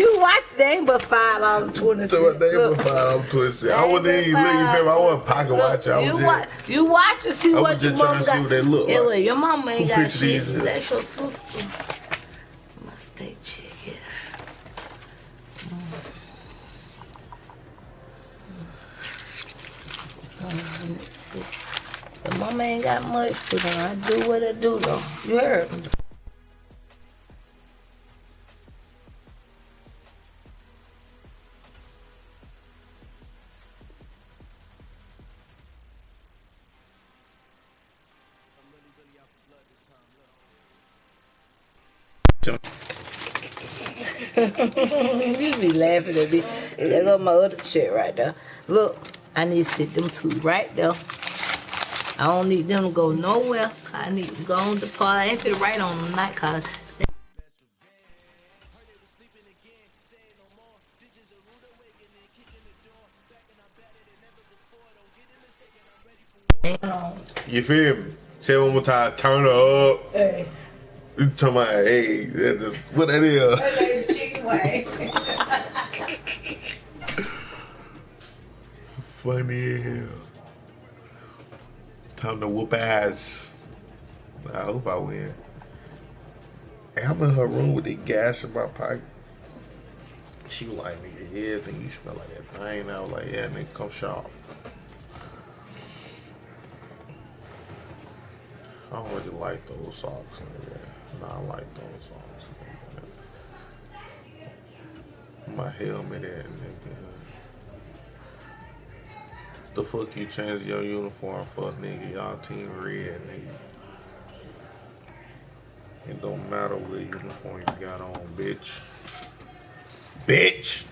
You watch, they ain't but $5.20. So what they but $5.20. I wasn't even looking. You feel me? I wasn't pocket watching. I was just. You watch to see what your mama trying to see got. what they look like. Anyway, your mama ain't Who got picture shit. these? That's your sister. My steak chicken. Let's see. Your mama ain't got much for them. I do what I do though. You heard me. You be laughing at me. There go my other shit right there. Look, I need to sit them two right there. I don't need them to go nowhere. I need to go on the part. I ain't finna write on them night cause You feel me? Say it one more time. Turn her up. hey. You talking about, hey, what that is? That's chicken wing. Funny as hell. Time to whoop ass. I hope I win. Hey, I'm in her room with the gas in my pocket. She was like, nigga, yeah, I think you smell like that thing. I was like, yeah, nigga, come sharp. I don't really like those socks, nigga. Nah, I like those socks, nigga. My helmet at, nigga. The fuck you change your uniform for, nigga? Y'all team red, nigga. It don't matter what uniform you got on, bitch. Bitch!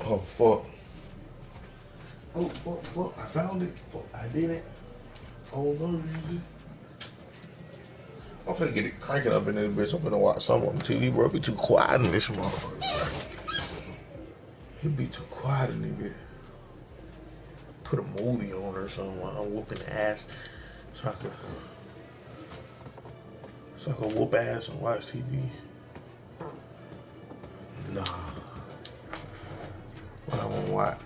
Oh, fuck. Oh, fuck. I found it. Fuck, I did it. Oh, no, I'm finna get it cranking up in this bitch. I'm finna watch something on the TV, bro. It be too quiet in this motherfucker. It be too quiet in this bitch. Put a movie on or something while I'm whooping ass so I can whoop ass and watch TV. Nah. What I wanna watch?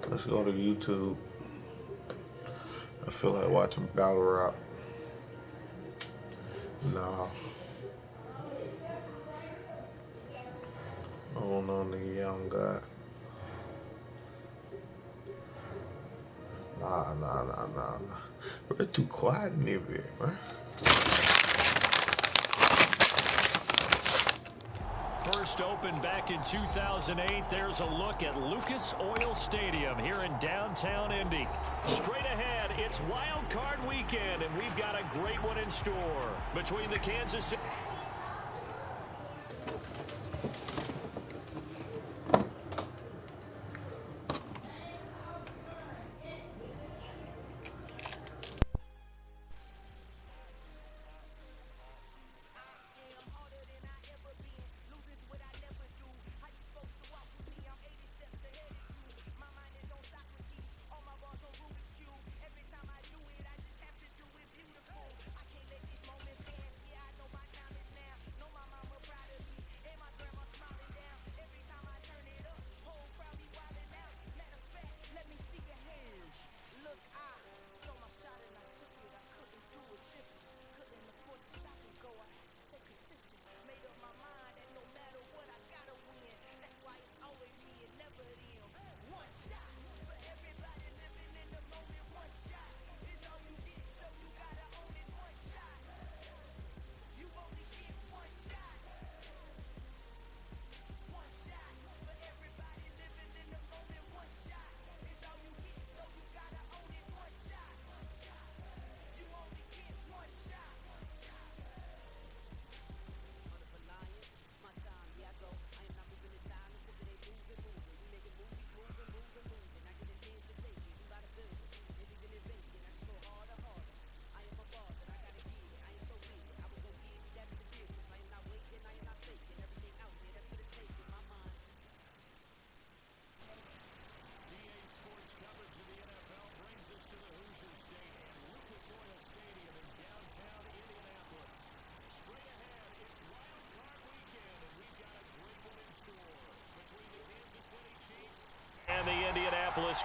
Let's go to YouTube. I feel like watching Battle Rock. Nah. I don't know, nigga. Young guy. Nah. Bro, it's too quiet in there, man. First opened back in 2008. There's a look at Lucas Oil Stadium here in downtown Indy. Straight ahead, it's Wild Card Weekend, and we've got a great one in store between the Kansas City.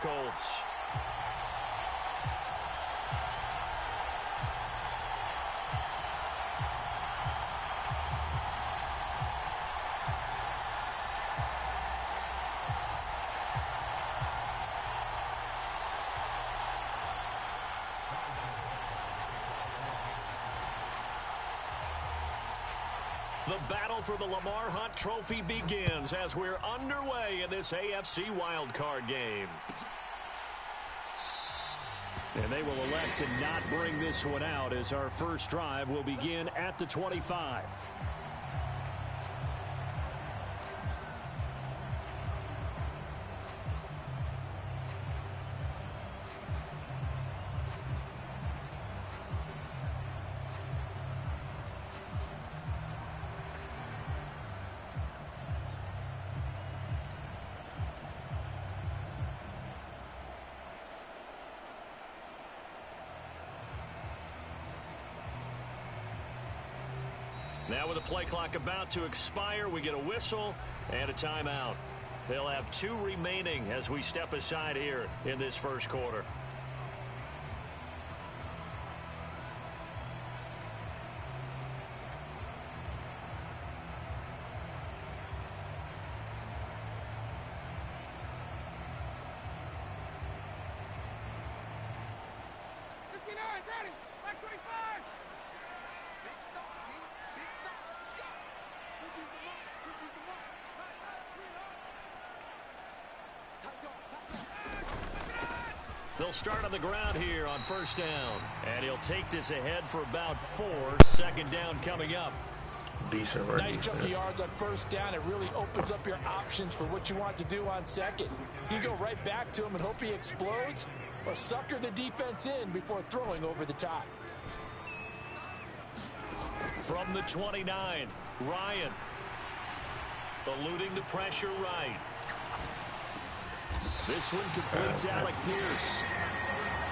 Colts. The battle for the Lamar Hunt Trophy begins as we're underway in this AFC wildcard game. And they will elect to not bring this one out as our first drive will begin at the 25. Now with the play clock about to expire, we get a whistle and a timeout. They'll have 2 remaining as we step aside here in this first quarter. They'll start on the ground here on first down. And he'll take this ahead for about 4. Second down coming up. Decent right. Nice chunk of yards on first down. It really opens up your options for what you want to do on second. You go right back to him and hope he explodes, or sucker the defense in before throwing over the top. From the 29, Ryan. Eluding the pressure right. This one completes Alec Pierce.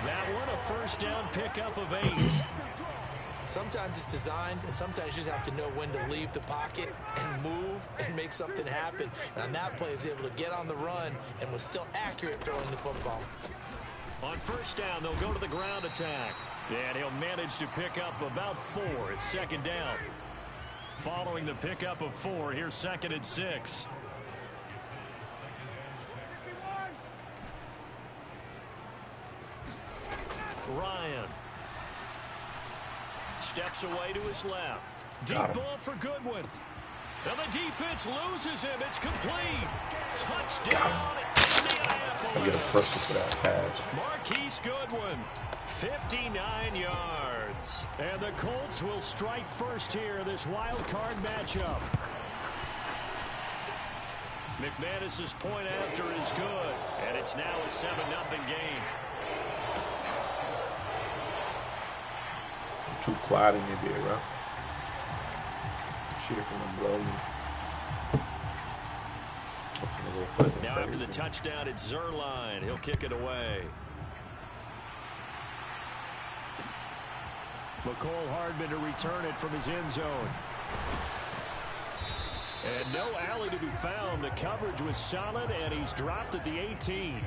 That one a first down pickup of 8. Sometimes it's designed, and sometimes you just have to know when to leave the pocket and move and make something happen. And on that play, he was able to get on the run and was still accurate throwing the football. On first down, they'll go to the ground attack. And he'll manage to pick up about 4 at second down. Following the pickup of 4, here's 2nd and 6. Ryan steps away to his left. Deep ball for Goodwin. And the defense loses him. It's complete. Touchdown, Indianapolis. I get a person for that pass. Marquise Goodwin, 59 yards. And the Colts will strike first here in this wild card matchup. McManus's point after is good. And it's now a 7-0 game. Too quiet in your there, bro. Shit from the blow me. Now after the touchdown, it's Zerline. He'll kick it away. McCole Hardman to return it from his end zone. And no alley to be found. The coverage was solid, and he's dropped at the 18.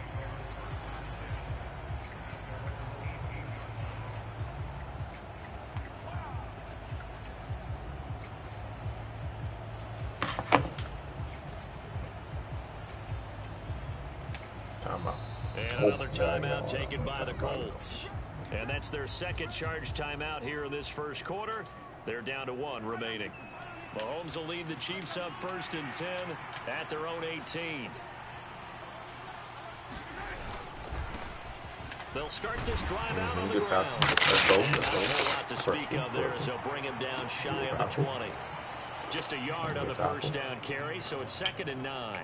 And another timeout taken by the Colts. And that's their second charge timeout here in this first quarter. They're down to 1 remaining. Mahomes will lead the Chiefs up 1st and 10 at their own 18. They'll start this drive out on the ground. Not a whole lot to speak of there as they'll bring him down shy of the 20. Just a yard on the first down carry, so it's 2nd and 9.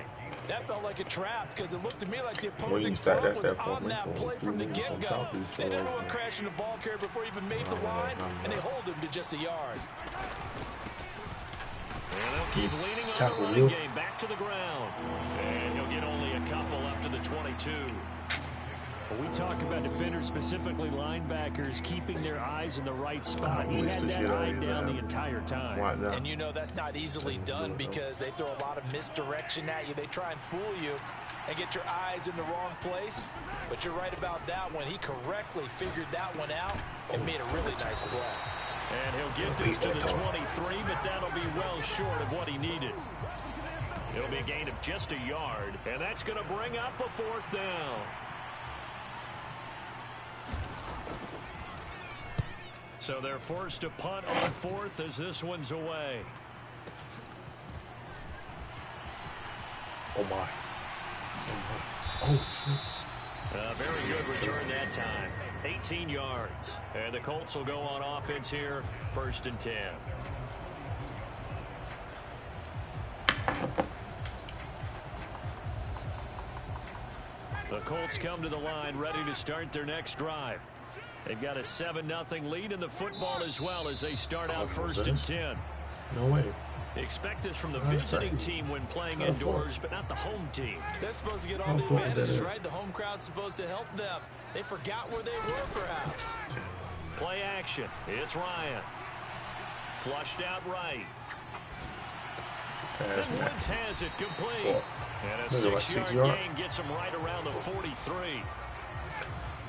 That felt like a trap because it looked to me like the opposing front was on that play from the get-go. They never went crashing the ball carrier before he even made the line, and they hold him to just a yard. And they'll keep leaning on the running game back to the ground. And he'll get only a couple up to the 22. When we talk about defenders, specifically linebackers, keeping their eyes in the right spot, he had that eye down the entire time. And you know that's not easily done because they throw a lot of misdirection at you. They try and fool you and get your eyes in the wrong place. But you're right about that one. He correctly figured that one out and made a really nice play. And he'll get this to the 23, but that'll be well short of what he needed. It'll be a gain of just a yard, and that's going to bring up a 4th down. So they're forced to punt on 4th as this one's away. Oh, my. Oh, shit. A very good return that time. 18 yards. And the Colts will go on offense here, 1st and 10. The Colts come to the line ready to start their next drive. They've got a 7-0 lead in the football as well as they start out 1st and 10. No way. Expect this from the visiting team when playing indoors, but not the home team. They're supposed to get all the advantages, right? The home crowd's supposed to help them. They forgot where they were, perhaps. Play action. It's Ryan. Flushed out right. And Woods has it complete. And a 6-yard gain gets him right around the 43.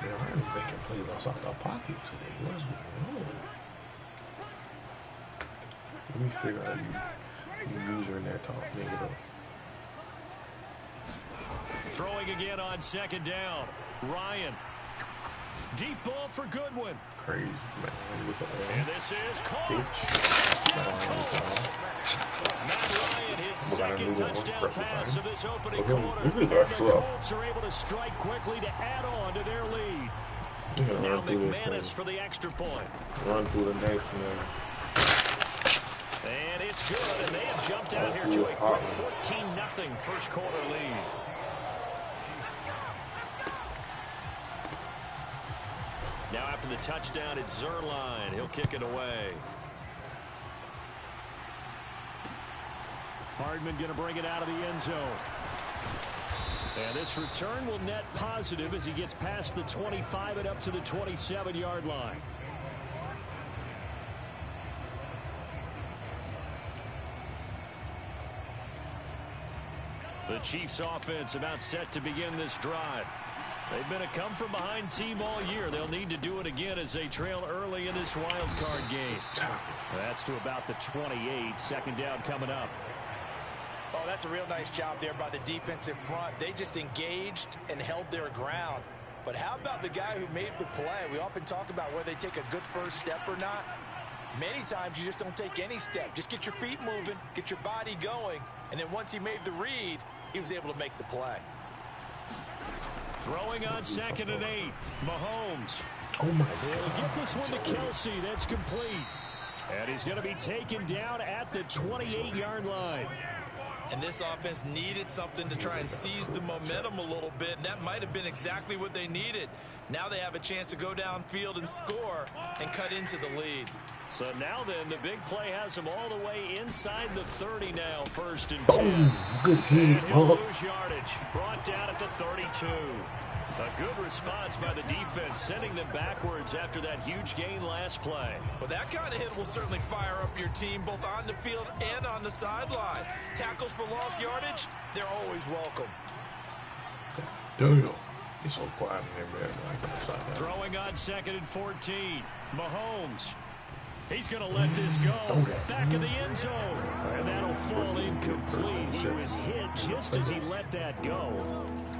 Man, Ryan's making plays outside the pocket today. What's going on? Let me figure out you user in that talk, nigga. Throwing again on 2nd down. Ryan. Deep ball for Goodwin. Crazy, man. With the and this is caught. Matt Ryan, his 2nd touchdown pass of this opening quarter. And the Colts are able to strike quickly to add on to their lead. Now McManus for the extra point. Run through the next one. And it's good, and they have jumped out here to a quick 14-0 first quarter lead. Now after the touchdown, it's Zerline. He'll kick it away. Hardman going to bring it out of the end zone. And this return will net positive as he gets past the 25 and up to the 27-yard line. The Chiefs offense about set to begin this drive. They've been a come-from-behind team all year. They'll need to do it again as they trail early in this wild card game. That's to about the 28. 2nd down coming up. Oh, that's a real nice job there by the defensive front. They just engaged and held their ground. But how about the guy who made the play? We often talk about whether they take a good first step or not. Many times you just don't take any step. Just get your feet moving, get your body going, and then once he made the read, he was able to make the play. Throwing on 2nd and 8. Mahomes. Oh, my God. He'll get this one to Kelsey. That's complete. And he's going to be taken down at the 28-yard line. And this offense needed something to try and seize the momentum a little bit, and that might have been exactly what they needed. Now they have a chance to go downfield and score and cut into the lead. So now then, the big play has him all the way inside the 30 now, 1st and 10. Good hit, and he'll lose yardage. Brought down at the 32. A good response by the defense, sending them backwards after that huge gain last play. Well, that kind of hit will certainly fire up your team both on the field and on the sideline. Tackles for lost yardage, they're always welcome. Damn. It's so quiet in there, man. Throwing on 2nd and 14. Mahomes. He's going to let this go. Back in the end zone. And that'll fall incomplete. He was hit just as he let that go.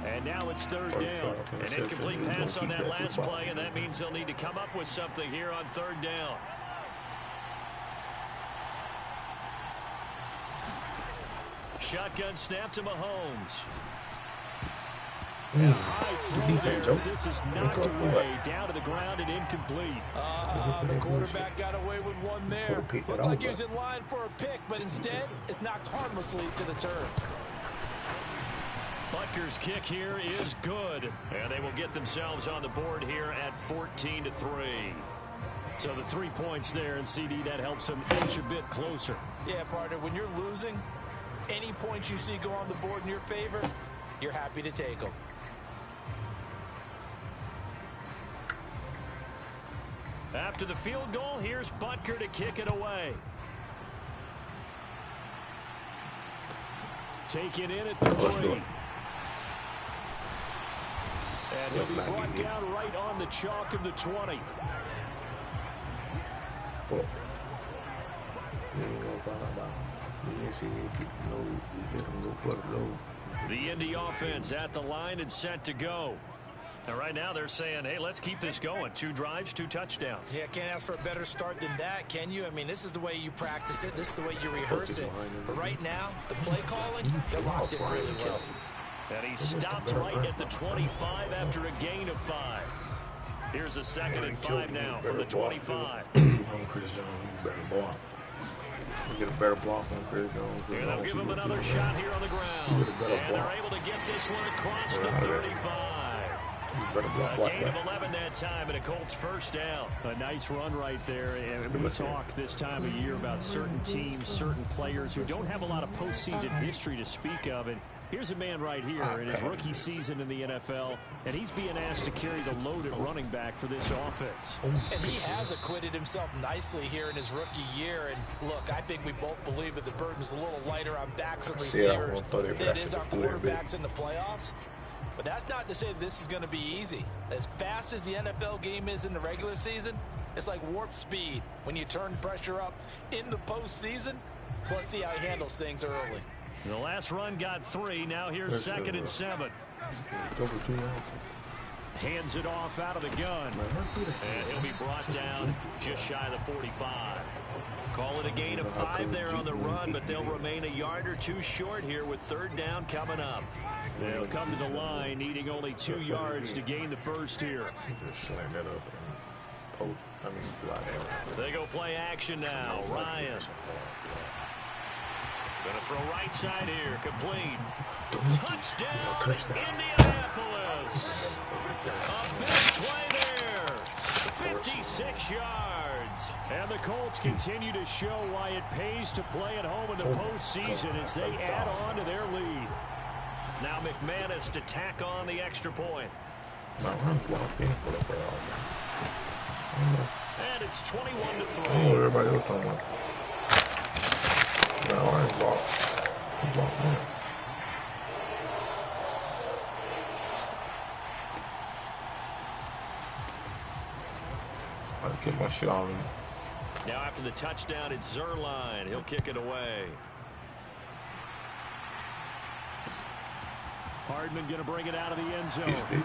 And now it's 3rd down. An incomplete pass on that last play, and that means they'll need to come up with something here on 3rd down. Shotgun snap to Mahomes. A high throw there as this is knocked away, down to the ground and incomplete. The quarterback got away with one there. Looked like he was in line for a pick, but instead it's knocked harmlessly to the turf. Butker's kick here is good, and they will get themselves on the board here at 14-3. So the 3 points there, and CD, that helps them inch a bit closer. Yeah, partner, when you're losing, any points you see go on the board in your favor, you're happy to take them. After the field goal, here's Butker to kick it away. Take it in at the 3. And he'll be brought down right on the chalk of the 20. Fuck. We ain't gonna find out about. We ain't see it get the load. We let them go for the load. The Indy offense at the line and set to go. And right now they're saying, hey, let's keep this going. 2 drives, 2 touchdowns. Yeah, can't ask for a better start than that, can you? I mean, this is the way you practice it. This is the way you rehearse it. But right now, the play calling, they're locked in really well. And he stopped right at the 25 after a gain of 5. Here's a 2nd and 5 now from the 25. Chris Jones, you better block. We get a better block on Chris Jones. And they'll give him another shot here on the ground. And they're able to get this one across the 35. A gain of 11 that time, and a Colts first down. A nice run right there. And we talk this time of year about certain teams, certain players who don't have a lot of postseason history to speak of. And here's a man right here in his rookie season in the NFL, and he's being asked to carry the load at running back for this offense. And he has acquitted himself nicely here in his rookie year. And look, I think we both believe that the burden's a little lighter on backs and receivers than it is on quarterbacks in the playoffs. But that's not to say that this is going to be easy. As fast as the NFL game is in the regular season, it's like warp speed when you turn pressure up in the postseason. So let's see how he handles things early. The last run got 3. Now here's 2nd and 7. Hands it off out of the gun. And he'll be brought down just shy of the 45. Call it a gain of 5 there on the run, but they'll remain a yard or 2 short here with 3rd down coming up. They'll come to the line, needing only 2 yards to gain the first here. Just slam that up and post. I mean, fly down. They go play action now. Ryan. Gonna throw right side here. Complete. Touchdown, Indianapolis. A big play there. 56 yards. And the Colts continue to show why it pays to play at home in the postseason as they add on to their lead. Now McManus to tack on the extra point. And it's 21-3. Oh, everybody else talking about. No, I ain't blocked. I'm blocked now. I get my shit on him. Now after the touchdown, it's Zerline. He'll kick it away. Hardman going to bring it out of the end zone.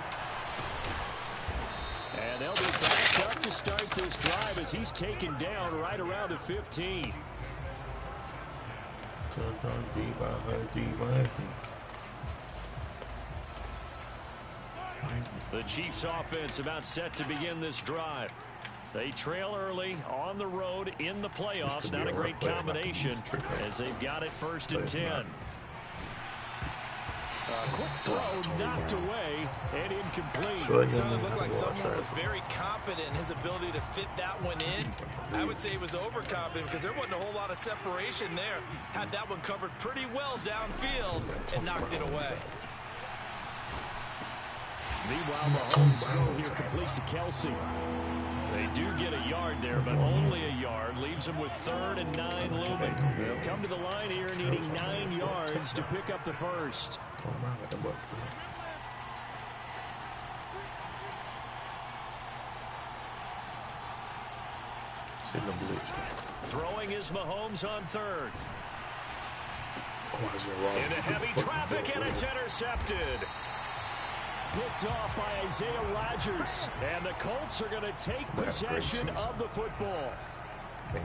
And they'll be back up to start this drive as he's taken down right around the 15. The Chiefs offense about set to begin this drive. They trail early on the road in the playoffs. Not a great combination as they've got it 1st and 10. Quick throw knocked away and incomplete. It certainly looked like someone was very confident in his ability to fit that one in. I would say he was overconfident because there wasn't a whole lot of separation there. Had that one covered pretty well downfield and knocked it away. Meanwhile, Mahomes throw here complete to Kelsey. They do get a yard there, but only a yard. Leaves them with 3rd and 9 looming. They'll come to the line here needing 9 yards to pick up the first. Throwing is Mahomes on 3rd. Into heavy traffic, and it's intercepted. Picked off by Isaiah Rodgers. And the Colts are going to take possession of the football.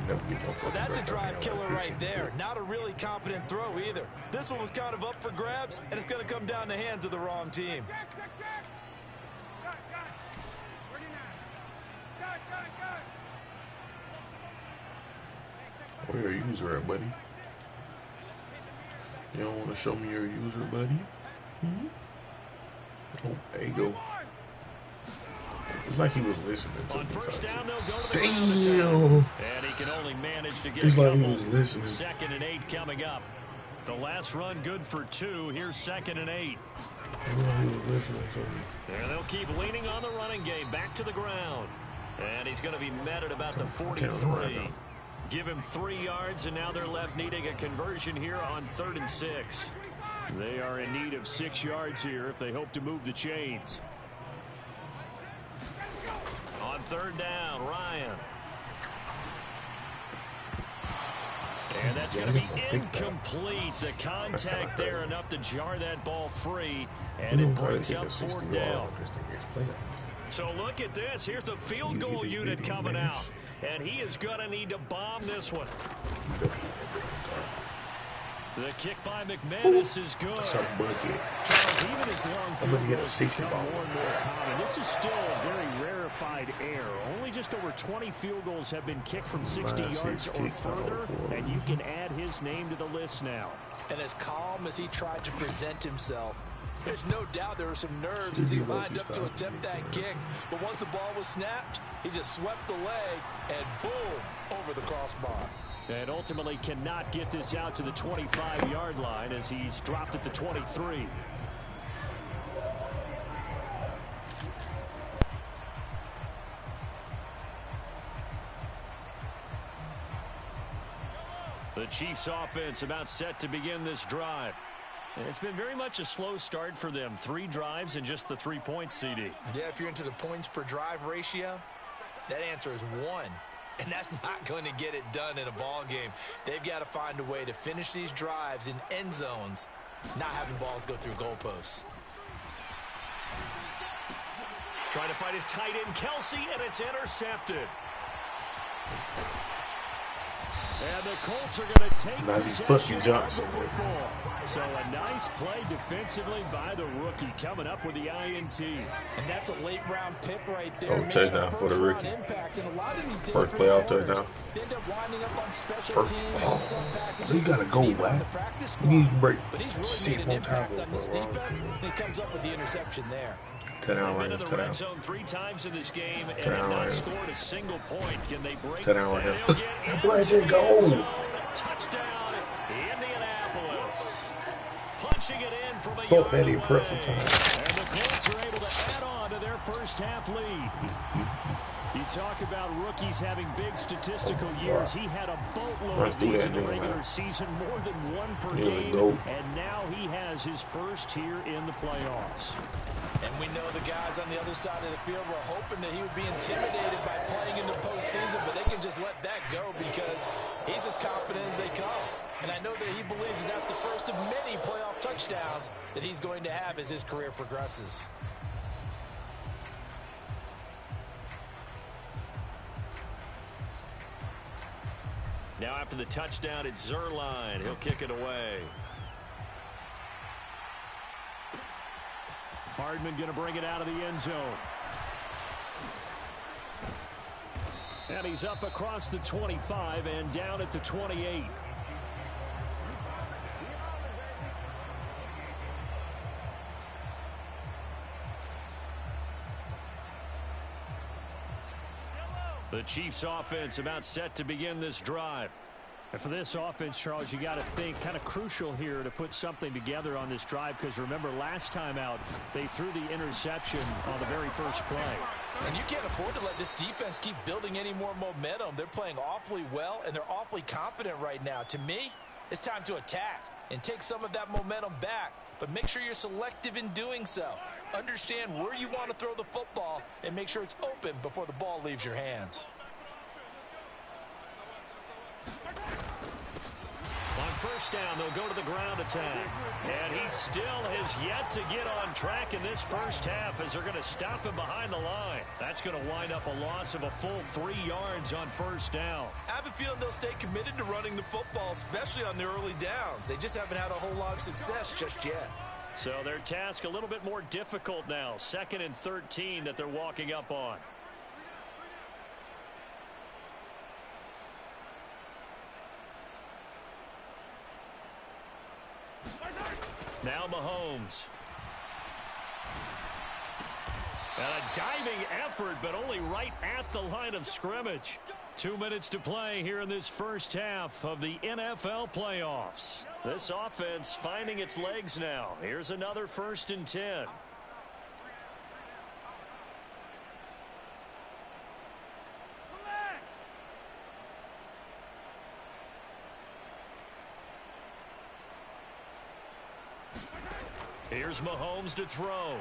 Well, that's a drive killer right there. Not a really confident throw either. This one was kind of up for grabs, and it's going to come down the hands of the wrong team. Where your user at, buddy? You don't want to show me your user, buddy? Oh, there you go. It's like he was listening to On me. first down, they'll go to the Damn! And he can only manage to get It's a like he couple. was listening. 2nd and 8 coming up. The last run good for 2. Here's 2nd and 8. It's like he was listening to me. And they'll keep leaning on the running game. Back to the ground. And he's going to be met at about the 43. Give him 3 yards, and now they're left needing a conversion here on 3rd and 6. They are in need of 6 yards here if they hope to move the chains. On 3rd down, Ryan. And that's going to be incomplete. The contact there enough to jar that ball free, and it brings up 4th down. So look at this. Here's the field goal unit coming out, and he is going to need to bomb this one. The kick by McManus is good. That's a bucket. Charles, even as long field goals 60 become ball. more and more common, this is still a very rarefied error. Only just over 20 field goals have been kicked from 60 yards or further, and you can add his name to the list now. And as calm as he tried to present himself, there's no doubt there were some nerves as he lined up to attempt that kick. But once the ball was snapped, he just swept the leg and boom, over the crossbar. And ultimately cannot get this out to the 25-yard line as he's dropped at the 23. The Chiefs offense about set to begin this drive. And it's been very much a slow start for them. 3 drives and just the 3 points, CD. Yeah, if you're into the points per drive ratio, that answer is 1. And that's not going to get it done in a ball game. They've got to find a way to finish these drives in end zones, not having balls go through goalposts. Trying to find his tight end, Kelsey, and it's intercepted. And the Colts are going to take fucking Johnson. Football. So a nice play defensively by the rookie coming up with the INT. And that's a late-round pick right there. Touchdown for the rookie. First playoff touchdown. First. Oh, you got to go back. You need to break 6 more tackles. He comes up with the interception there. Been in the red zone 3 times in this game and have not scored a single point. Can they break? Let's go. Touchdown, Indianapolis. Punching it in from a yard away. And the Colts are able to add on to their first half lead. You talk about rookies having big statistical years. He had a boatload of these in the regular season, more than 1 per game, and now he has his first here in the playoffs. And we know the guys on the other side of the field were hoping that he would be intimidated by playing in the postseason, but they can just let that go because he's as confident as they come. And I know that he believes that that's the first of many playoff touchdowns that he's going to have as his career progresses. Now after the touchdown, it's Zerline. He'll kick it away. Hardman going to bring it out of the end zone. And he's up across the 25 and down at the 28. The Chiefs offense about set to begin this drive. And for this offense, Charles, you got to think kind of crucial here to put something together on this drive because remember last time out they threw the interception on the very first play. And you can't afford to let this defense keep building any more momentum. They're playing awfully well and they're awfully confident right now. To me, it's time to attack and take some of that momentum back. But make sure you're selective in doing so. Understand where you want to throw the football and make sure it's open before the ball leaves your hands. On first down, they'll go to the ground attack. And he still has yet to get on track in this first half as they're going to stop him behind the line. That's going to wind up a loss of a full 3 yards on first down. I have a feeling they'll stay committed to running the football, especially on the early downs. They just haven't had a whole lot of success just yet. So their task a little bit more difficult now. 2nd and 13 that they're walking up on. Now Mahomes. And a diving effort, but only right at the line of scrimmage. 2 minutes to play here in this first half of the NFL playoffs. This offense finding its legs now. Here's another 1st and 10. Here's Mahomes to throw.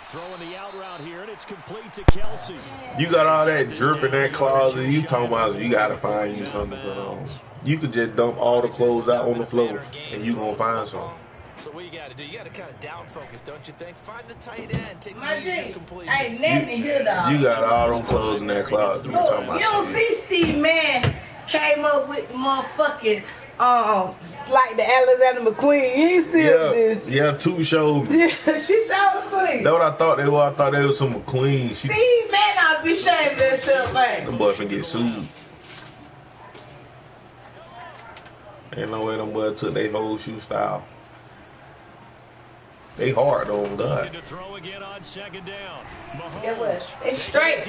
Throwing the out route here, and it's complete to Kelsey. You got all that drip in that closet. You talking about you got to find you something to put on. You could just dump all the clothes out on the floor, and you going to find something. So what you got to do? You got to kind of down focus, don't you think? Find the tight end. Take some My easy G, completions. ain't nothing here, though. You got all them clothes in that closet. You talking about you don't see Steve Mann came up with motherfucking, like the Alexander McQueen. You ain't see this. Yeah, two showed me. Yeah, she showed it to you. That's what I thought they were. I thought they was some McQueen. Steve Mann ought to be ashamed of himself, man. Them boys finna get sued. Ain't no way them boys took their whole shoe style. They hard on God. To throw again on second down. Get what? It's straight.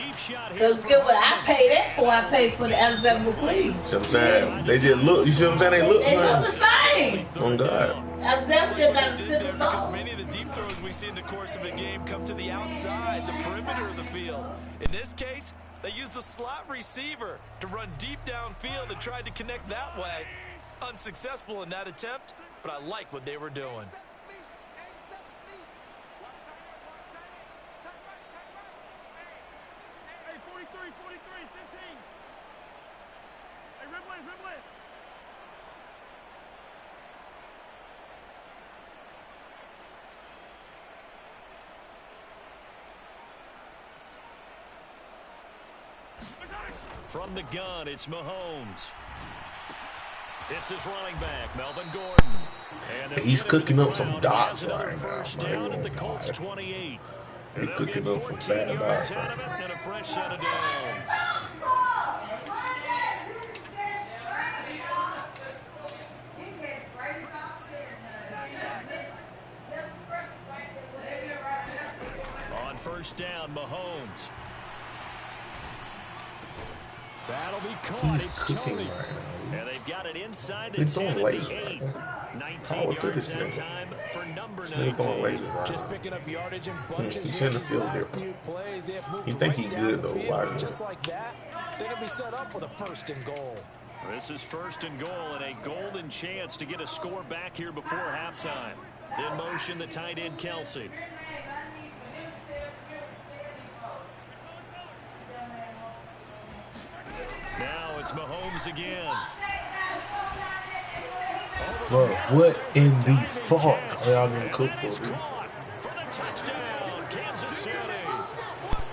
Cause get what? I paid that for. I paid for the Alexander McQueen. See what I'm saying? They just look. You see what I'm saying? They look the fine. same. On God. Alexander just got a different Because song. many of the deep throws we see in the course of a game come to the outside, the perimeter of the field. In this case, they used the slot receiver to run deep downfield and tried to connect that way. Unsuccessful in that attempt, but I like what they were doing. From the gun, it's Mahomes. It's his running back, Melvin Gordon. And He's cooking up some dots right now. First down at the Colts 28. He's cooking up some bad dots right now. And a fresh set of downs. On first down, Mahomes. That'll be caught. He's cooking right now. And they've got it inside the He's 10 throwing at the lasers 8. right now. 19 yards that time for number 19. He's throwing lasers right Just now. picking up yardage in bunches. He's in the field different. He think he's good though. Why? Just like that, they're gonna be set up with a first and goal. This is first and goal and a golden chance to get a score back here before halftime. In motion, the tight end Kelsey. Now it's Mahomes again. Bro, what in the fuck are y'all gonna cook for, dude? For the touchdown, Kansas City.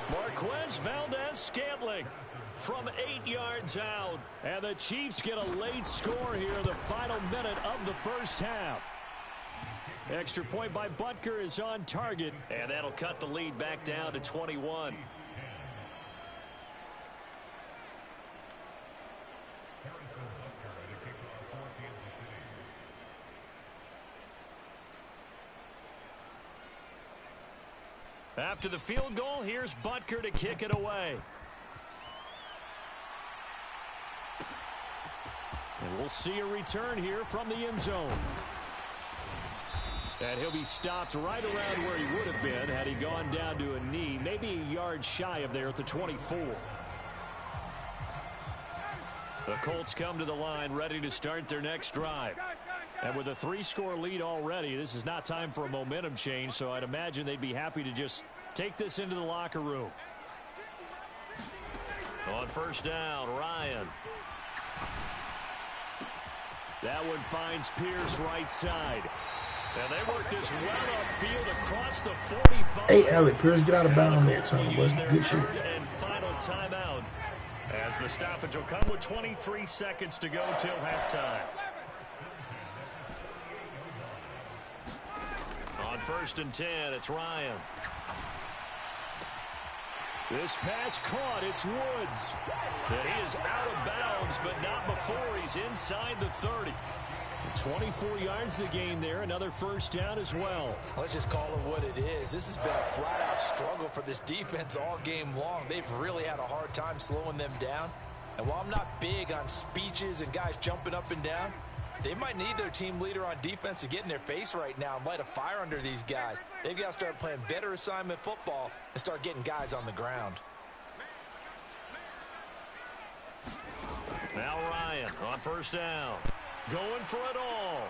Marquez Valdez-Scantling from 8 yards out. And the Chiefs get a late score here, the final minute of the first half. Extra point by Butker is on target, and that'll cut the lead back down to 21. After the field goal, here's Butker to kick it away. And we'll see a return here from the end zone. And he'll be stopped right around where he would have been had he gone down to a knee, maybe a yard shy of there at the 24. The Colts come to the line ready to start their next drive. And with a 3-score lead already, this is not time for a momentum change, so I'd imagine they'd be happy to just take this into the locker room. On first down, Ryan. That one finds Pierce right side. And they work this well upfield across the 45. Hey, Alec Pierce, get out of bounds that time, boy. Good shit. And final timeout as the stoppage will come with 23 seconds to go till halftime. On first and 10, it's Ryan. This pass caught. It's Woods. And he is out of bounds, but not before he's inside the 30. 24 yards to gain there. Another first down as well. Let's just call it what it is. This has been a flat-out struggle for this defense all game long. They've really had a hard time slowing them down. And while I'm not big on speeches and guys jumping up and down, they might need their team leader on defense to get in their face right now and light a fire under these guys. They've got to start playing better assignment football and start getting guys on the ground. Now Ryan on first down. Going for it all.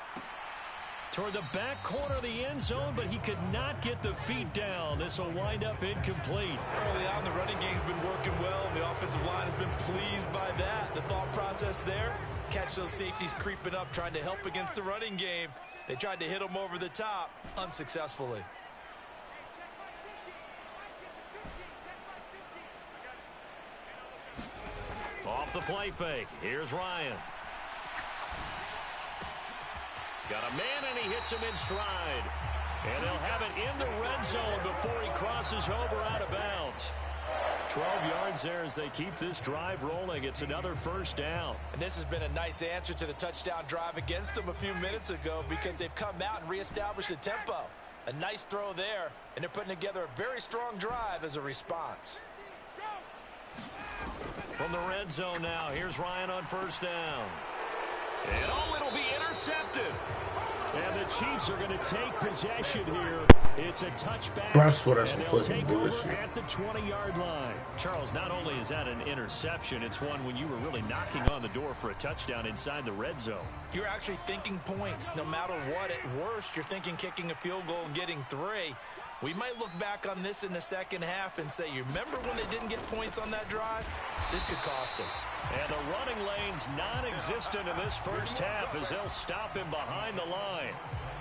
Toward the back corner of the end zone, but he could not get the feet down. This will wind up incomplete. Early on, the running game's been working well, and the offensive line has been pleased by that. The thought process there, catch those safeties creeping up, trying to help against the running game. They tried to hit him over the top, unsuccessfully. Off the play fake. Here's Ryan. Got a man, and he hits him in stride. And they'll have it in the red zone before he crosses over out of bounds. 12 yards there as they keep this drive rolling. It's another first down. And this has been a nice answer to the touchdown drive against them a few minutes ago because they've come out and reestablished the tempo. A nice throw there, and they're putting together a very strong drive as a response. From the red zone now, here's Ryan on first down. And it'll be intercepted. And the Chiefs are going to take possession here. It's a touchback. That's what and they'll take over at the 20-yard line. Charles, not only is that an interception, it's one when you were really knocking on the door for a touchdown inside the red zone. You're actually thinking points. No matter what, at worst, you're thinking kicking a field goal and getting 3. We might look back on this in the second half and say, you remember when they didn't get points on that drive? This could cost them. And the running lane's non-existent in this first half as they'll stop him behind the line.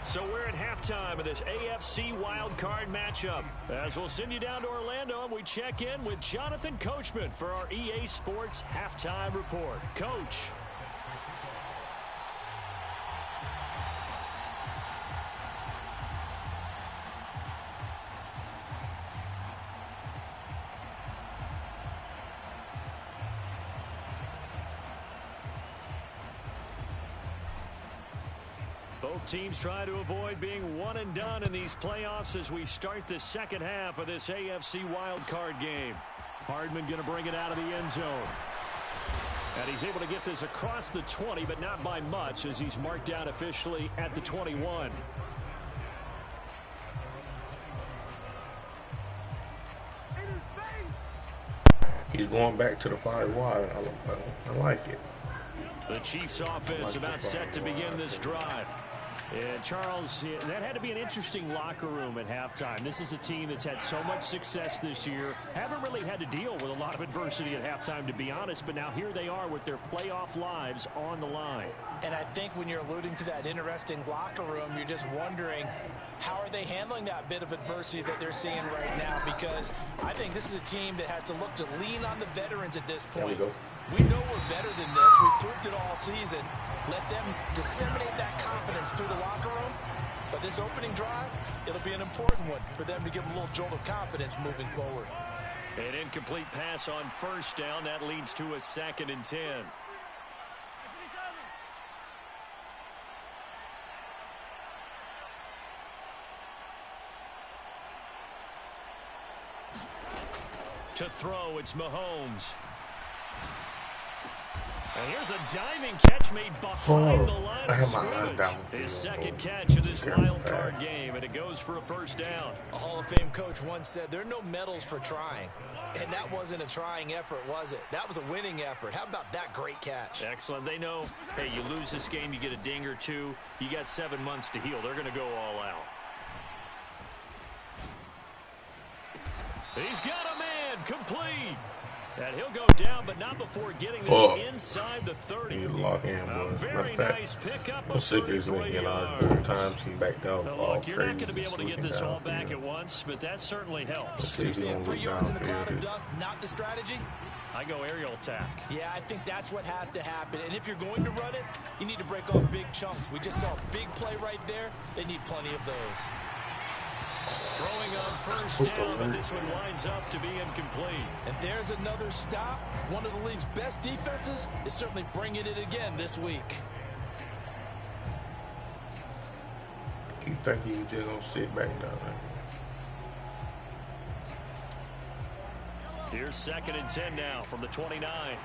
So we're at halftime of this AFC wildcard matchup. As we'll send you down to Orlando and we check in with Jonathan Coachman for our EA Sports Halftime Report. Coach. Both teams try to avoid being one and done in these playoffs as we start the second half of this AFC wildcard game. Hardman going to bring it out of the end zone. And he's able to get this across the 20, but not by much as he's marked down officially at the 21. He's going back to the 5 wide. I like it. The Chiefs offense about set to begin this drive. And Charles, that had to be an interesting locker room at halftime. This is a team that's had so much success this year. Haven't really had to deal with a lot of adversity at halftime, to be honest. But now here they are with their playoff lives on the line. And I think when you're alluding to that interesting locker room, you're just wondering, how are they handling that bit of adversity that they're seeing right now? Because I think this is a team that has to look to lean on the veterans at this point. We know we're better than this. We've proved it all season. Let them disseminate that confidence through the locker room. But this opening drive, it'll be an important one for them to give them a little jolt of confidence moving forward. An incomplete pass on first down. That leads to a 2nd and 10. To throw, it's Mahomes. And here's a diving catch made behind the line of scrimmage. His second catch of this wild card game, and it goes for a first down. A Hall of Fame coach once said, there are no medals for trying. And that wasn't a trying effort, was it? That was a winning effort. How about that great catch? Excellent. They know, hey, you lose this game, you get a ding or two. You got 7 months to heal. They're going to go all out. He's got a man, complete. And he'll go down, but not before getting this inside the 30. He lock in, a very nice pickup of 33 yards. 3 times he backed out. Look, you're not going to be able to get this all back at once, but that certainly helps. So you're saying 3 yards in the cloud of dust, not the strategy? I go aerial attack. Yeah, I think that's what has to happen. And if you're going to run it, you need to break off big chunks. We just saw a big play right there. They need plenty of those. Throwing on first down, but this one winds up to be incomplete. And there's another stop. One of the league's best defenses is certainly bringing it again this week. Keep thinking you just gonna sit back down there. Here's 2nd and 10 now from the 29.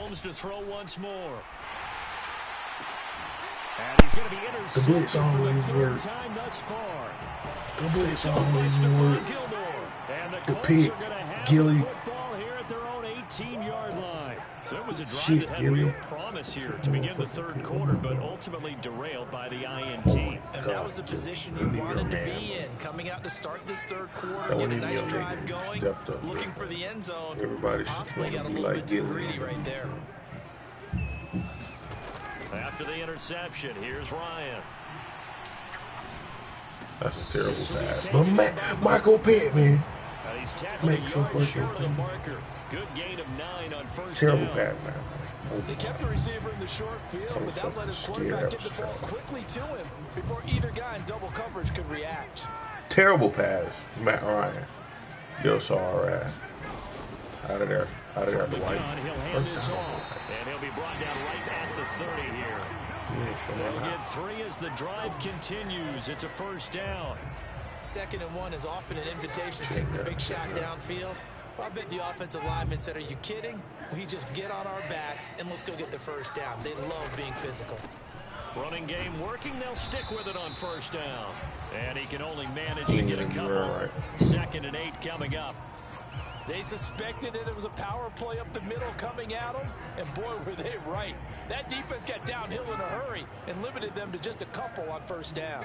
Mahomes to throw once more. And he's going to be intercepted The blitz for the always third works. time thus far. The blitz So always it's Stephon work. Gilmore. And the The Colts pick, are going to have Gilly. the football here at their own 18-yard line. So it was a drive Shit, that had Gilly. real promise here to begin the third quarter, but ultimately derailed by the INT. And that was the position you wanted to be in. Coming out to start this third quarter, get a nice drive going, looking for the end zone. Everybody Possibly got a be little like bit too Gilly. greedy right there. After the interception, here's Ryan. That's a terrible pass. But Michael Pittman He's tackled makes a a yard short of the fucking marker. Good gain of 9 on first terrible down. pass, man. They kept the receiver in the short field without letting his quarterback get the ball quickly to him before either guy in double coverage could react. Terrible pass, Matt Ryan. Yo, sorry. Out of there. Out of there. From the Dwight. gun, he'll hand this off, and he'll be brought down right at the 30 here. They'll get 3 as the drive continues. It's a first down. 2nd and 1 is often an invitation to take the big shot downfield. Well, I bet the offensive lineman said, are you kidding? We just get on our backs and let's go get the first down. They love being physical. Running game working. They'll stick with it on first down. And he can only manage to get a couple. 2nd and 8 coming up. They suspected it was a power play up the middle coming at them, and boy, were they right. That defense got downhill in a hurry and limited them to just a couple on first down.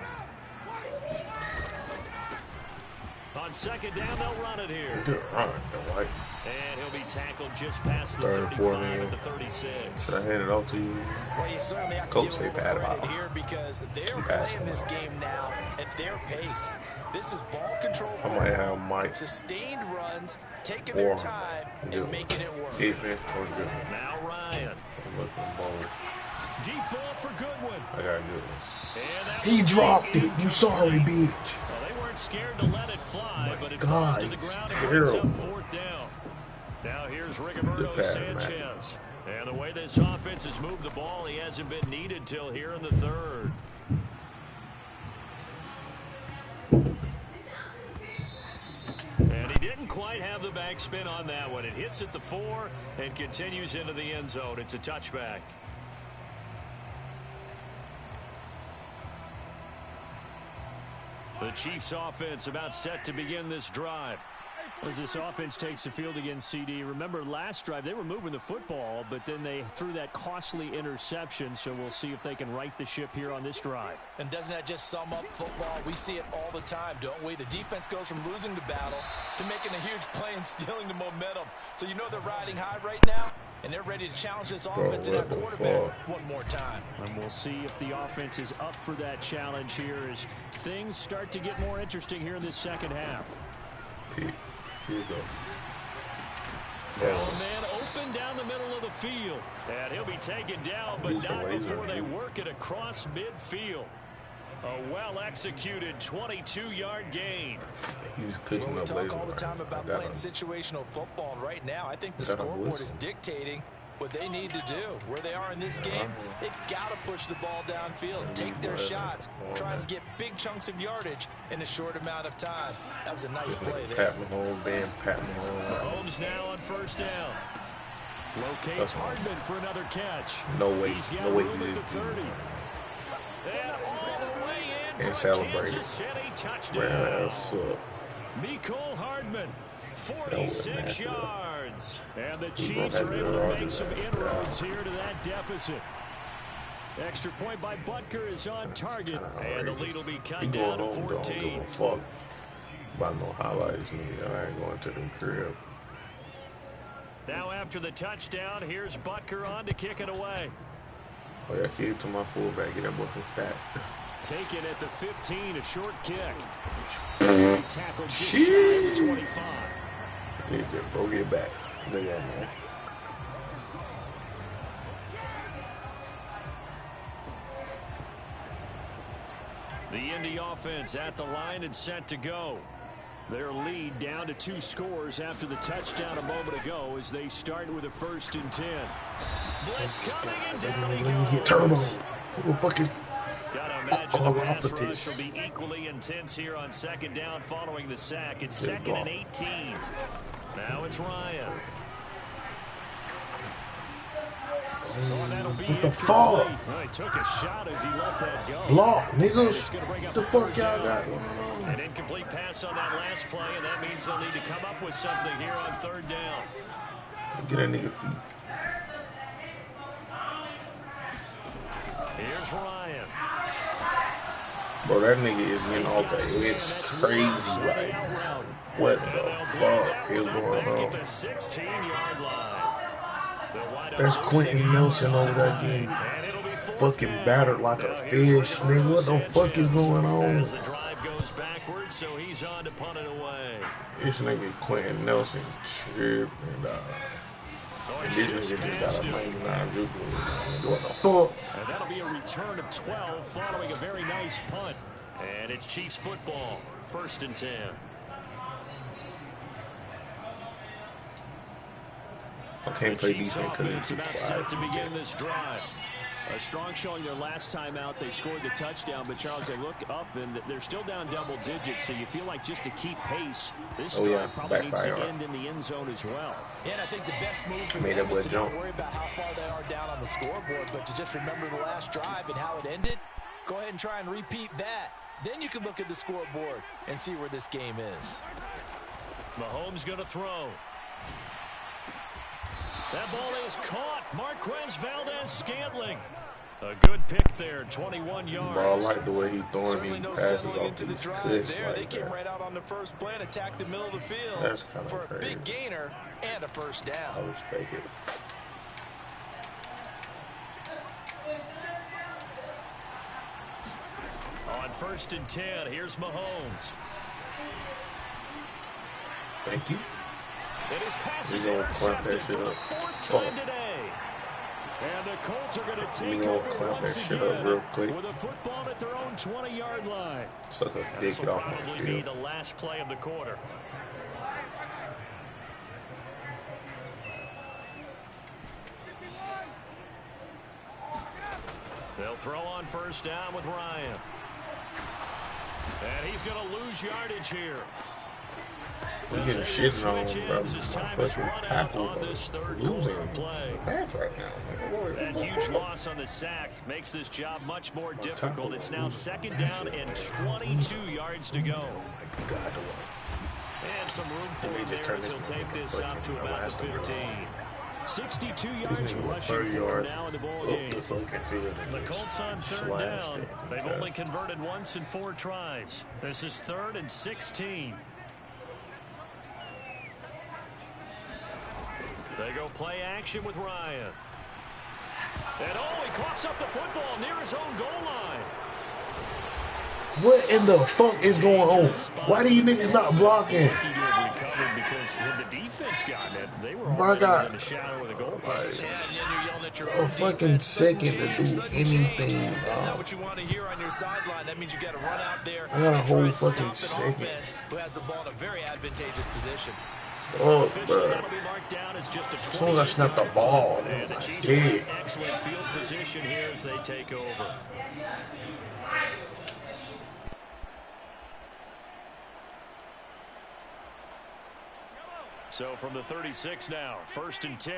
On 2nd down, they'll run it here. Good run, Dwight. And he'll be tackled just past the 34 35 at the 36. Should I hand it off to you? Well, you certainly have to Coach give say a little bad credit about here because they're passing playing this out. game now at their pace. This is ball control. I might have Mike Sustained runs, taking or their time and making it work. Defense or good. Now Ryan. I'm looking bold. Deep ball for Goodwin. I got a good one. And that He will dropped be it. You sorry, bitch. Well, they weren't scared to let it fly, but it God, falls to the ground and he's brings up terrible. 4th down. Now here's Rigoberto pass, Sanchez. And the way this offense has moved the ball, he hasn't been needed till here in the 3rd. And he didn't quite have the backspin on that one. It hits at the 4 and continues into the end zone. It's a touchback. The Chiefs offense about set to begin this drive. As this offense takes the field against CD, remember last drive they were moving the football, but then they threw that costly interception, so we'll see if they can right the ship here on this drive. And doesn't that just sum up football? We see it all the time, don't we? The defense goes from losing the battle to making a huge play and stealing the momentum. So you know they're riding high right now, and they're ready to challenge this offense and that quarterback one more time. And we'll see if the offense is up for that challenge here as things start to get more interesting here in this second half. Here you go. Oh, man, open down the middle of the field. And he'll be taken down, but not before they work it across midfield. A well-executed 22-yard gain. He's picking We up talk later. all the time about playing situational football. And right now, I think the scoreboard is dictating what they need to do. Where they are in this game, they've got to push the ball downfield, take their shots, try and get big chunks of yardage in a short amount of time. That was a nice play there. Pat Mahomes, Ben, Pat Mahomes. Mahomes now on first down. Locates Hardman for another catch. No way. He's got No way room he at did. the 30. And all the way in And for celebrate. Kansas City touchdown. Man, that's Mecole Hardman, That 46 was yards. And the He Chiefs gonna are have able to to run make some that. inroads here to that deficit. Extra point by Butker is on target, and the lead will be cut He down going to home, don't 14. give a fuck about no highlights, nigga. I ain't going to the crib. Now after the touchdown, here's Butker on to kick it away. Oh, yeah, kid to my fullback. Get that boy some stats. Taken at the 15, a short kick. Tackled just Shit. shy of the 25. Nigga, bro, get back. Nigga, man. The Indy offense at the line and set to go. Their lead down to 2 scores after the touchdown a moment ago as they start with a 1st and 10. Blitz coming and down Let he me goes. hit turbo. Who fucking Gotta imagine the pass Chirophatis. rush will be equally intense here on 2nd down following the sack. It's Good 2nd and ball. 18. Now it's Ryan. What the fuck? He took a shot as he let that go. Block, niggas. What the fuck y'all got going on? An incomplete pass on that last play, and that means they'll need to come up with something here on third down. Get that nigga feet. Here's Ryan. Bro, that nigga is getting off the edge. It's crazy right now. What the fuck is going on? The 16-yard line. That's Quentin Nelson over there getting fucking battered like a fish, nigga. What the fuck is going on? As the drive goes backwards, so he's on to punt it away. This nigga Quentin Nelson tripping, dog. And this nigga just got a 99 dribble. What the fuck? And that'll be a return of 12 following a very nice punt. And it's Chiefs football, 1st and 10. I can't play defense because it's too about set to begin this drive. A strong showing their last time out. They scored the touchdown, but Charles, they look up and they're still down double digits, so you feel like just to keep pace, this drive probably needs to end in the end zone as well. Yeah, and I think the best move for them is to not worry about how far they are down on the scoreboard, but to just remember the last drive and how it ended. Go ahead and try and repeat that. Then you can look at the scoreboard and see where this game is. Mahomes going to throw. That ball is caught. Marquez Valdez-Scantling. A good pick there, 21 yards. Bro, I like the way he's throwing these passes off to the cuts like They came right out on the first play and attacked the middle of the field. That's kind of for crazy. A big gainer and a first down. I respect it. On 1st and 10, here's Mahomes. Thank you. And his pass is intercepted for the 4th time today. And the Colts are going to take over once again real quick. with a football at their own 20-yard line. Suck a dick This will off probably the be field. the last play of the quarter. They'll throw on 1st down with Ryan. And he's going to lose yardage here. We're getting shit on, bro. My fucking tackle are losing bad right now. That huge loss on the sack makes this job much more difficult. It's now 2nd down and 22 yards to go. And some room for him there as he'll take this out to about the 15. 62 yards rushing for him now in the ball game. The Colts on 3rd down. They've only converted once in 4 tries. This is 3rd and 16. They go play action with Ryan. And he coughs up the football near his own goal line. What in the fuck is going on? Why do you niggas not blocking? Because had the defense gotten it, they were already in the shadow of the goal post. A fucking second to do anything. That's not what you want to hear on your sideline. That means you got to run out there. I got a whole fucking second. Who has the ball in a very advantageous position. Oh, bro. As soon as I snap the ball, and the Chiefs excellent field position here as they take over. So from the 36 now, 1st and 10.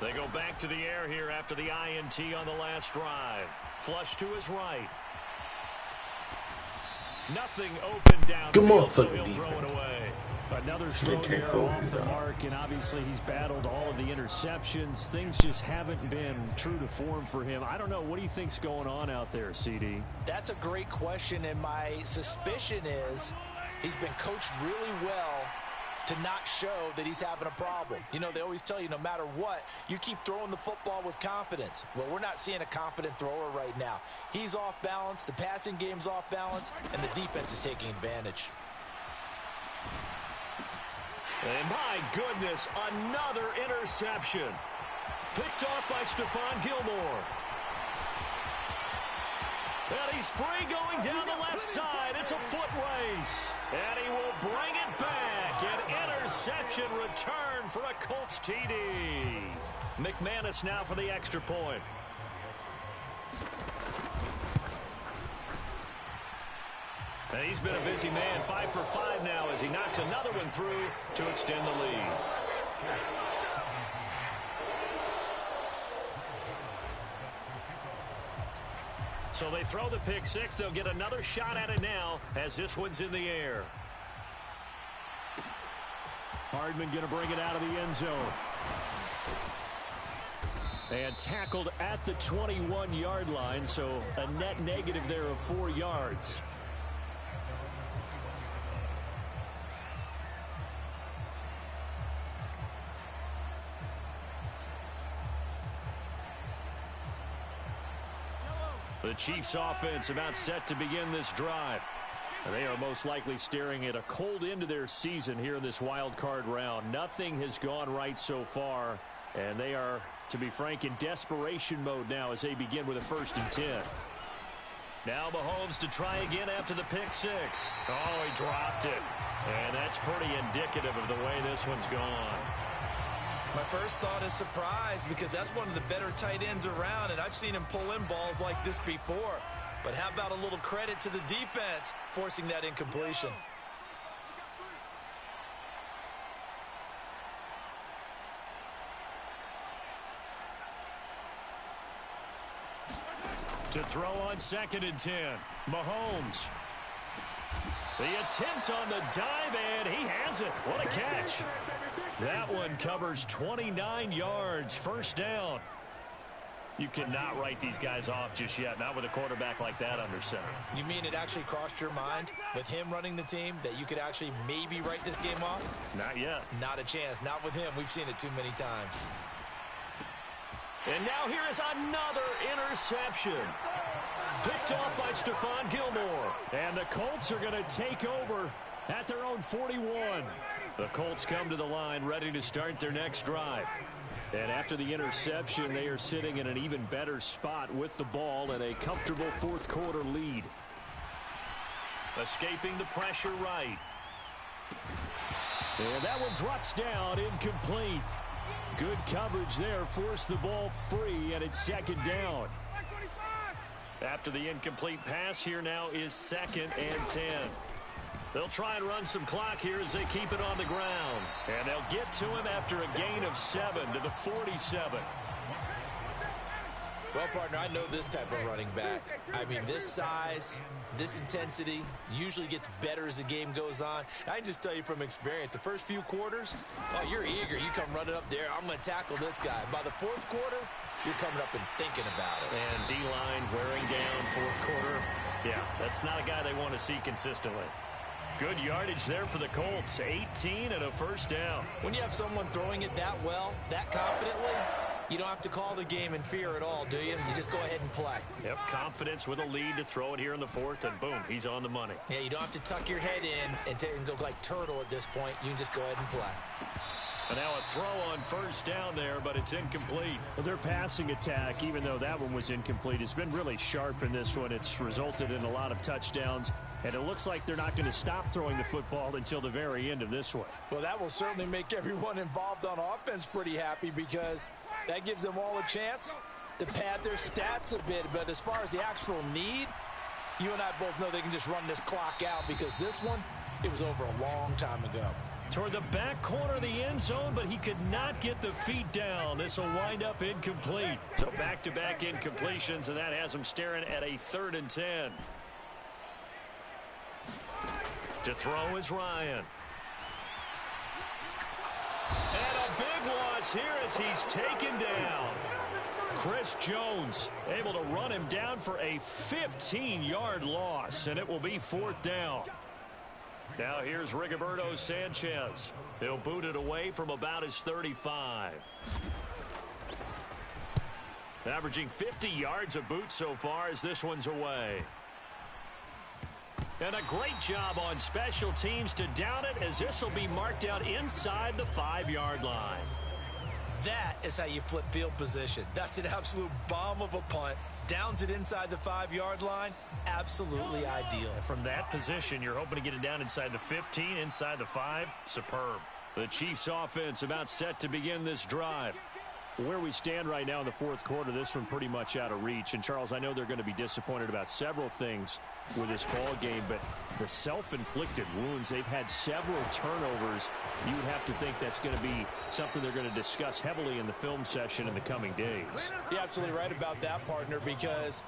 They go back to the air here after the INT on the last drive. Flush to his right. Nothing open down the field, so he'll throw it away. Another throw there off the mark, and obviously he's battled all of the interceptions. Things just haven't been true to form for him. I don't know. What do you think's going on out there, CD? That's a great question, and my suspicion is he's been coached really well to not show that he's having a problem. You know, they always tell you no matter what, you keep throwing the football with confidence. Well, we're not seeing a confident thrower right now. He's off balance, the passing game's off balance, and the defense is taking advantage. And my goodness, another interception. Picked off by Stephon Gilmore. And he's free going down the left side. It's a foot race. And he will bring it back. An interception return for a Colts TD. McManus now for the extra point. And he's been a busy man, 5 for 5 now as he knocks another one through to extend the lead. So they throw the pick six. They'll get another shot at it now as this one's in the air. Hardman going to bring it out of the end zone. And tackled at the 21-yard line, so a net negative there of 4 yards. The Chiefs offense about set to begin this drive. And they are most likely staring at a cold end to their season here in this wild card round. Nothing has gone right so far, and they are, to be frank, in desperation mode now as they begin with a 1st and 10. Now Mahomes to try again after the pick six. Oh, he dropped it. And that's pretty indicative of the way this one's gone. My first thought is surprise because that's one of the better tight ends around, and I've seen him pull in balls like this before. But how about a little credit to the defense forcing that incompletion? To throw on 2nd and 10. Mahomes. The attempt on the dive, and he has it. What a catch. That one covers 29 yards. 1st down. You cannot write these guys off just yet, not with a quarterback like that under center. You mean it actually crossed your mind with him running the team that you could actually maybe write this game off? Not yet. Not a chance. Not with him. We've seen it too many times. And now here is another interception. Picked off by Stephon Gilmore. And the Colts are going to take over at their own 41. The Colts come to the line ready to start their next drive. And after the interception, they are sitting in an even better spot with the ball and a comfortable 4th quarter lead. Escaping the pressure right. And that one drops down, incomplete. Good coverage there, forced the ball free, and it's 2nd down. After the incomplete pass, here now is 2nd and 10. They'll try and run some clock here as they keep it on the ground. And they'll get to him after a gain of 7 to the 47. Well, partner, I know this type of running back. I mean, this size, this intensity usually gets better as the game goes on. I can just tell you from experience, the first few quarters, oh, you're eager. You come running up there, I'm going to tackle this guy. By the 4th quarter, you're coming up and thinking about it. And D-line wearing down 4th quarter. Yeah, that's not a guy they want to see consistently. Good yardage there for the Colts. 18 and a 1st down. When you have someone throwing it that well, that confidently, you don't have to call the game in fear at all, do you? You just go ahead and play. Yep, confidence with a lead to throw it here in the 4th, and boom, he's on the money. Yeah, you don't have to tuck your head in and go like turtle at this point. You can just go ahead and play. And now a throw on 1st down there, but it's incomplete. Well, their passing attack, even though that one was incomplete, has been really sharp in this one. It's resulted in a lot of touchdowns, and it looks like they're not going to stop throwing the football until the very end of this one. Well, that will certainly make everyone involved on offense pretty happy because that gives them all a chance to pad their stats a bit. But as far as the actual need, you and I both know they can just run this clock out because this one, it was over a long time ago. Toward the back corner of the end zone, but he could not get the feet down. This will wind up incomplete. So back-to-back incompletions, and that has him staring at a 3rd and 10. To throw is Ryan. And a big loss here as he's taken down. Chris Jones able to run him down for a 15-yard loss, and it will be 4th down. Now here's Rigoberto Sanchez. He'll boot it away from about his 35. Averaging 50 yards a boot so far as this one's away. And a great job on special teams to down it as this will be marked out inside the 5-yard line. That is how you flip field position. That's an absolute bomb of a punt. Downs it inside the 5-yard line. Absolutely ideal. From that position, you're hoping to get it down inside the 15, inside the 5. Superb. The Chiefs offense about set to begin this drive. Where we stand right now in the fourth quarter, this one pretty much out of reach. And, Charles, I know they're going to be disappointed about several things with this ball game, but the self-inflicted wounds, they've had several turnovers. You would have to think that's going to be something they're going to discuss heavily in the film session in the coming days. You're absolutely right about that, partner, because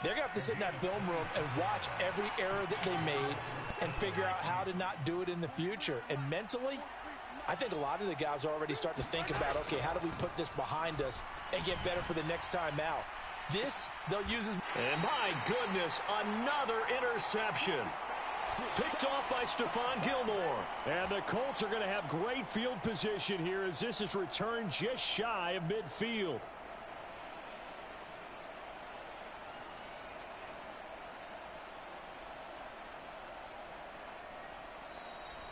they're going to have to sit in that film room and watch every error that they made and figure out how to not do it in the future. And mentally, I think a lot of the guys are already starting to think about, okay, how do we put this behind us and get better for the next time out? This, they'll use as... And my goodness, another interception. Picked off by Stephon Gilmore. And the Colts are going to have great field position here as this is returned just shy of midfield.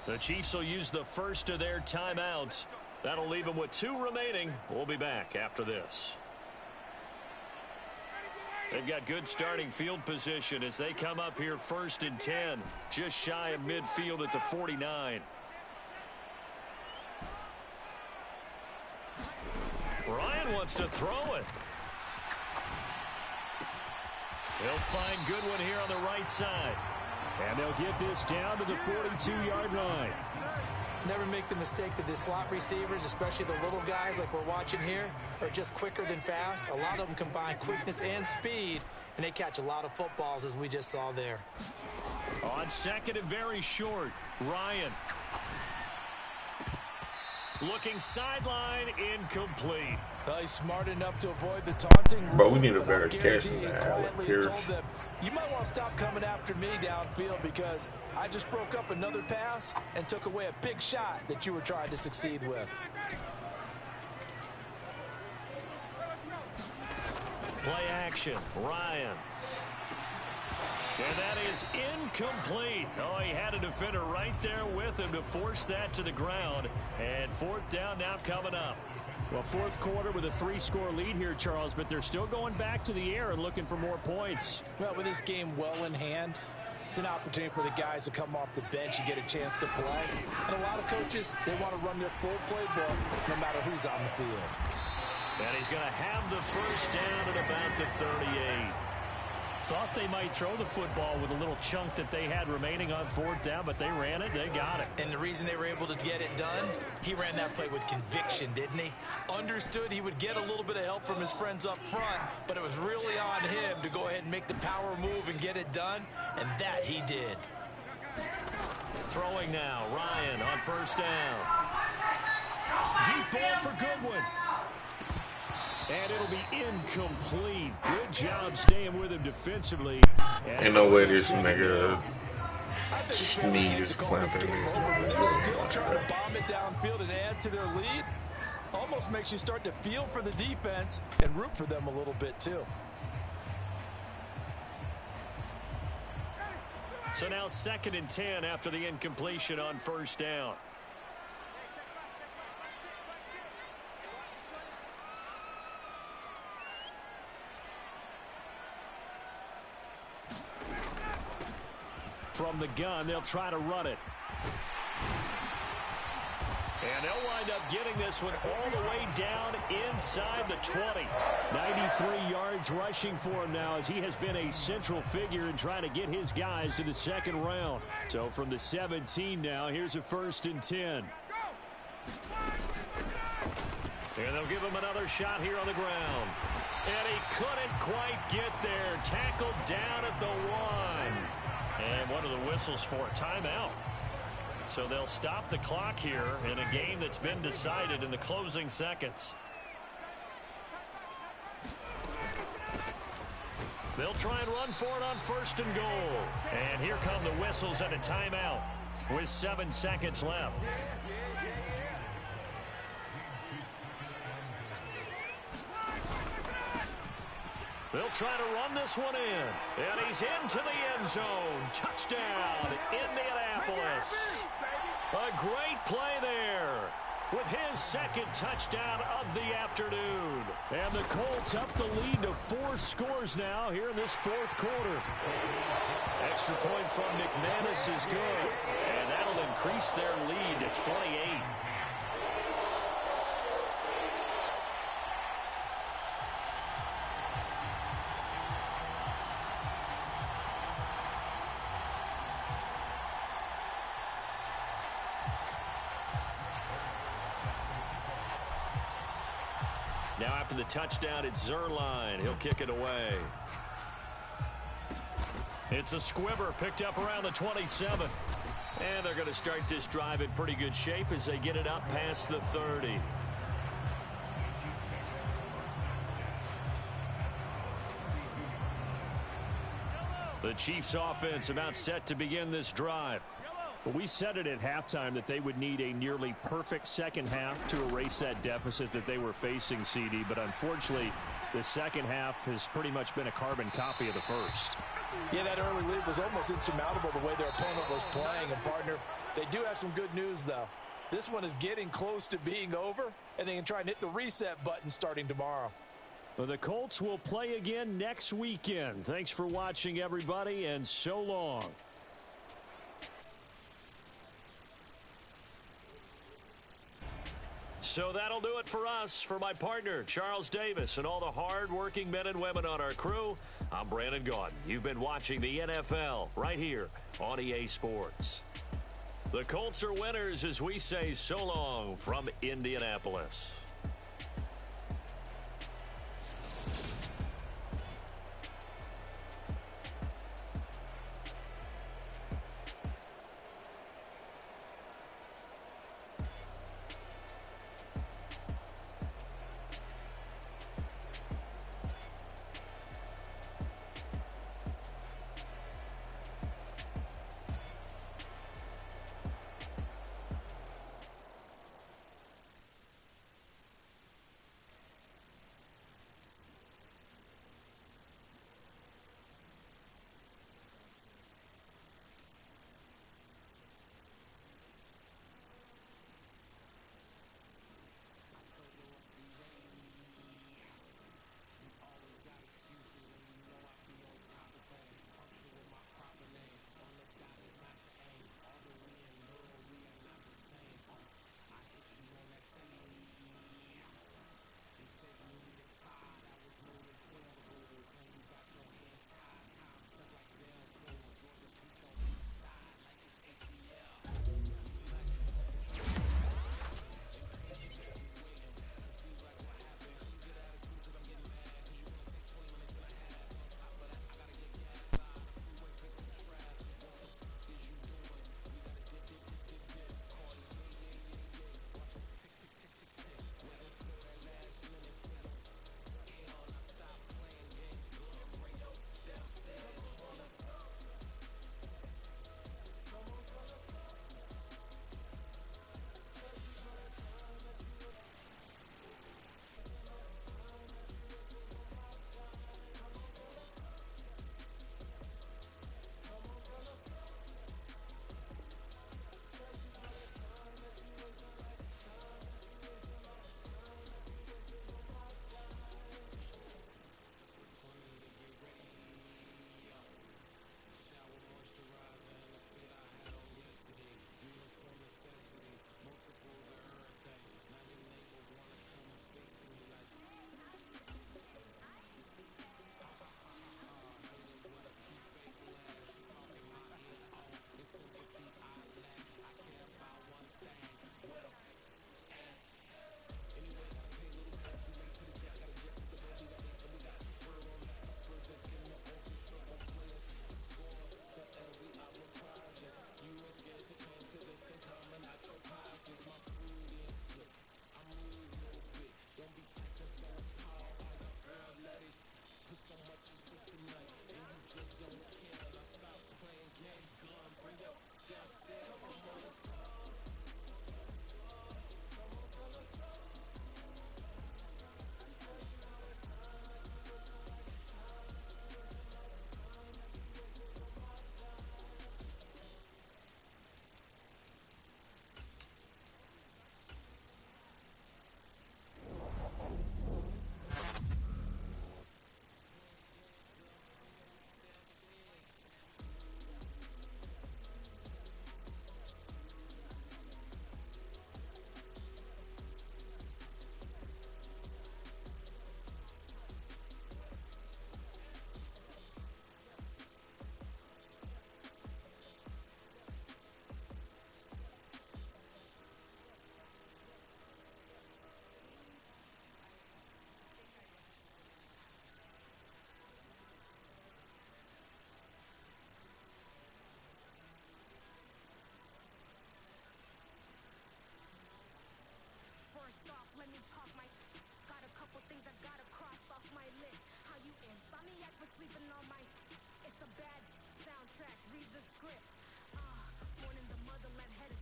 The Chiefs will use the first of their timeouts. That'll leave them with 2 remaining. We'll be back after this. They've got good starting field position as they come up here 1st and 10. Just shy of midfield at the 49. Ryan wants to throw it. He'll find Goodwin here on the right side. And they'll get this down to the 42-yard line. Never make the mistake that the slot receivers, especially the little guys like we're watching here, are just quicker than fast. A lot of them combine quickness and speed, and they catch a lot of footballs, as we just saw there. On 2nd and very short, Ryan. Looking sideline, incomplete. He's smart enough to avoid the taunting. But we need a better catch than that. Quietly has told them, you might want to stop coming after me downfield because I just broke up another pass and took away a big shot that you were trying to succeed with. Play action, Ryan. And that is incomplete. Oh, he had a defender right there with him to force that to the ground. And 4th down now coming up. Well, fourth quarter with a 3-score lead here, Charles, but they're still going back to the air and looking for more points. Well, with this game well in hand, it's an opportunity for the guys to come off the bench and get a chance to play. And a lot of coaches, they want to run their full playbook no matter who's on the field. And he's going to have the first down at about the 38. Thought they might throw the football with a little chunk that they had remaining on 4th down, but they ran it, they got it. And the reason they were able to get it done, he ran that play with conviction, didn't he? Understood he would get a little bit of help from his friends up front, but it was really on him to go ahead and make the power move and get it done, and that he did. Throwing now, Ryan on 1st down. Deep ball for Goodwin. And it'll be incomplete. Good job staying with him defensively. Ain't no way this nigga Sneed is clamping. They're still trying to bomb it downfield and add to their lead. Almost makes you start to feel for the defense and root for them a little bit too. So now 2nd and 10 after the incompletion on 1st down. From the gun, they'll try to run it. And they'll wind up getting this one all the way down inside the 20. 93 yards rushing for him now as he has been a central figure in trying to get his guys to the 2nd round. So from the 17 now, here's a 1st and 10. And they'll give him another shot here on the ground. And he couldn't quite get there. Tackled down at the 1. And one of the whistles for a timeout. So they'll stop the clock here in a game that's been decided in the closing seconds. They'll try and run for it on 1st and goal. And here come the whistles and a timeout with 7 seconds left. They'll try to run this one in. And he's into the end zone. Touchdown, Indianapolis. A great play there with his 2nd touchdown of the afternoon. And the Colts up the lead to 4 scores now here in this 4th quarter. Extra point from McManus is good. And that'll increase their lead to 28. Now after the touchdown, it's Zerline. He'll kick it away. It's a squibber picked up around the 27. And they're going to start this drive in pretty good shape as they get it up past the 30. The Chiefs offense about set to begin this drive. Well, we said it at halftime that they would need a nearly perfect second half to erase that deficit that they were facing, CD. But unfortunately, the second half has pretty much been a carbon copy of the first. Yeah, that early lead was almost insurmountable the way their opponent was playing. And, partner, they do have some good news, though. This one is getting close to being over, and they can try and hit the reset button starting tomorrow. Well, the Colts will play again next weekend. Thanks for watching, everybody, and so long. So that'll do it for us. For my partner, Charles Davis, and all the hard-working men and women on our crew, I'm Brandon Gaudin. You've been watching the NFL right here on EA Sports. The Colts are winners as we say so long from Indianapolis. sleeping on my. It's a bad soundtrack. Read the script. Born in the motherland, headed